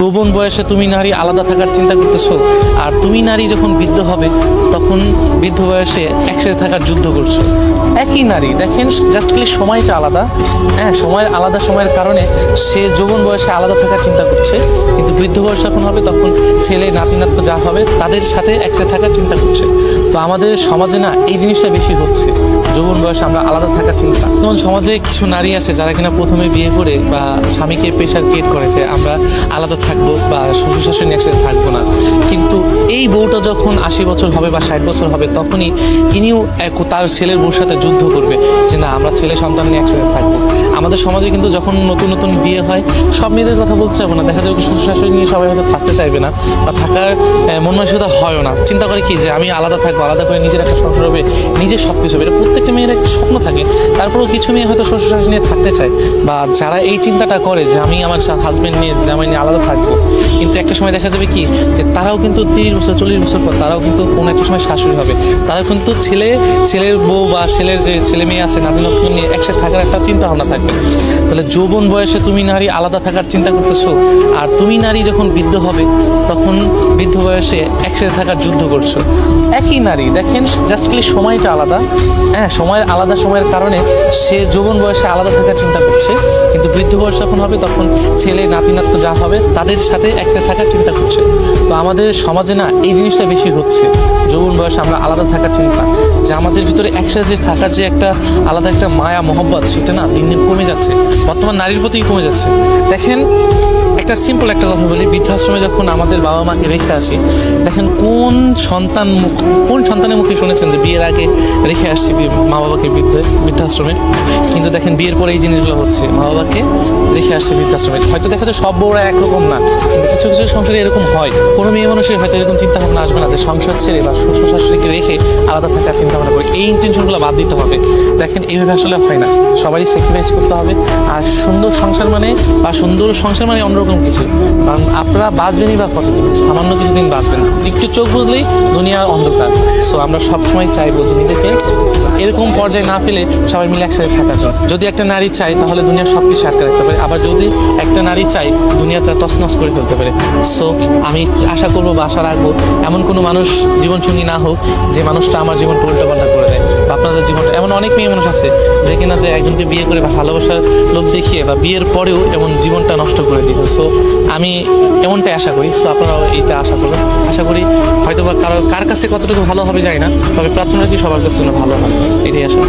যৌবন বয়সে তুমি নারী আলাদা থাকার চিন্তা করতেছো, আর তুমি নারী যখন বৃদ্ধ হবে তখন বৃদ্ধ বয়সে একসাথে থাকার যুদ্ধ করছো। একই নারী, দেখেন জাস্ট খালি সময়টা আলাদা। হ্যাঁ, সময়ের আলাদা, সময়ের কারণে সে যৌবন বয়সে আলাদা থাকার চিন্তা করছে, কিন্তু বৃদ্ধ বয়স যখন হবে তখন ছেলে নাতি নাতক যা হবে তাদের সাথে একসাথে থাকার চিন্তা করছে। তো আমাদের সমাজে না এই জিনিসটা বেশি হচ্ছে, যৌবন বয়সে আমরা আলাদা থাকার চিন্তা। যেমন সমাজে কিছু নারী আছে যারা কিনা প্রথমে বিয়ে করে বা স্বামীকে প্রেশার ক্রিয়েট করেছে আমরা আলাদা থাকবো বা শ্বশুর শাশুড়ি একসাথে থাকবো না, কিন্তু এই বউটা যখন 80 বছর হবে বা 60 বছর হবে তখনই ইনিও তার ছেলের বউর সাথে যুদ্ধ করবে যে না আমরা ছেলে সন্তান নিয়ে একসাথে থাকবো। আমাদের সমাজে কিন্তু যখন নতুন নতুন বিয়ে হয়, সব মেয়েদের কথা বলতে চাইবো না, দেখা যাবে শ্বশুর শাশুড়ি নিয়ে সবাই হয়তো থাকতে চাইবে না বা থাকার মন মানসিকতা হয়ও না। চিন্তা করে কি যে আমি আলাদা থাকবো, আলাদা করে নিজের একটা সংসার হবে, নিজের সব কিছু হবে, এটা প্রত্যেকটা মেয়ের একটা স্বপ্ন থাকে। তারপরেও কিছু মেয়ে হয়তো শ্বশুর শাশুড়ি নিয়ে থাকতে চায়, বা যারা এই চিন্তাটা করে যে আমি আমার হাজব্যান্ড নিয়ে জামাই নিয়ে আলাদা থাকবো, কিন্তু একটা সময় দেখা যাবে কি যে তারাও কিন্তু 30 বছর 40 বছর পর তারাও কিন্তু কোনো একটা সময় শাশুড়ি হবে, তারা কিন্তু ছেলের বউ বা ছেলের যে ছেলে মেয়ে আছে নাতি নাতনি নিয়ে একসাথে থাকার একটা চিন্তা ভাবনা থাকবে। তাহলে যৌবন বয়সে তুমি নারী আলাদা থাকার চিন্তা করতেছো, আর তুমি নারী যখন বৃদ্ধ হবে তখন বৃদ্ধ বয়সে একসাথে থাকার যুদ্ধ করছো। একই নারী, দেখেন জাস্ট খালি সময়টা আলাদা। হ্যাঁ, সময়ের আলাদা, সময়ের কারণে সে যৌবন বয়সে আলাদা থাকার চিন্তা করছে, কিন্তু বৃদ্ধ বয়স যখন হবে তখন ছেলে নাতি নাতক যা হবে তাদের সাথে একসাথে থাকার চিন্তা করছে। তো আমাদের সমাজে না এই জিনিসটা বেশি হচ্ছে, যৌবন বয়সে আমরা আলাদা থাকার চিন্তা, যে আমাদের ভিতরে একসাথে যে থাকার যে একটা আলাদা একটা মায়া মহব্বত সেটা না দিন দিন কমে যাচ্ছে, বর্তমান নারীর প্রতি কমে যাচ্ছে। দেখেন একটা সিম্পল একটা কথা বলি, বৃদ্ধাশ্রমে যখন আমাদের বাবা মাকে রেখে আসি, দেখেন কোন সন্তানের মুখে শুনেছেন যে বিয়ের আগে রেখে আসছি মা বাবাকে বৃদ্ধাশ্রমে, কিন্তু দেখেন বিয়ের পরে এই জিনিসগুলো হচ্ছে, মা বাবাকে রেখে আসছে বৃদ্ধাশ্রমে। হয়তো দেখা যায় সব বউরা একরকম না, কিন্তু কিছু কিছু সংসারে এরকম হয়। কোনো মেয়ে মানুষের হয়তো এরকম চিন্তা ভাবনা আসবে না যে সংসার ছেড়ে বা শ্বশুর শাশুড়িকে রেখে আলাদা থাকার চিন্তা ভাবনা করে, এই ইন্টেনশনগুলো বাদ দিতে হবে। দেখেন এইভাবে আসলে হয় না, সবারই স্যাক্রিফাইস করতে হবে। আর সুন্দর সংসার মানে অন্যরকম কিছু, কারণ আপনারা বাঁচবেনই বা কতদিন, সামান্য কিছুদিন বাঁচবেন, একটু চোখ বুঝলেই দুনিয়ার অন্ধকার। সো আমরা সবসময় চাইবো যে নিজেকে এরকম পর্যায়ে না ফেলে সবাই মিলে একসাথে থাকার জন্য। যদি একটা নারী চায় তাহলে দুনিয়ার সব কিছু আটকে রাখতে পারে, আবার যদি একটা নারী চায় দুনিয়াটা তছনছ করে ফেলতে পারে। সো আমি আশা করবো বা আশা রাখবো এমন কোনো মানুষ জীবনসঙ্গী না হোক যে মানুষটা আমার জীবনটা উল্টাপাল্টা করে দেয়, বা আপনাদের জীবনটা। এমন অনেক মেয়ে মানুষ আছে যে কিনা যে একজনকে বিয়ে করে বা ভালোবাসার লোভ দেখিয়ে বা বিয়ের পরেও এমন জীবনটা নষ্ট করে দিল। সো আমি এমনটাই আশা করি। সো আপনারাও এইটা আশা করি হয়তো বা কার কাছে কতটুকু ভালো হবে জানি না, তবে প্রার্থনা কি সবার কাছে ভালো হয়, এটাই আশা।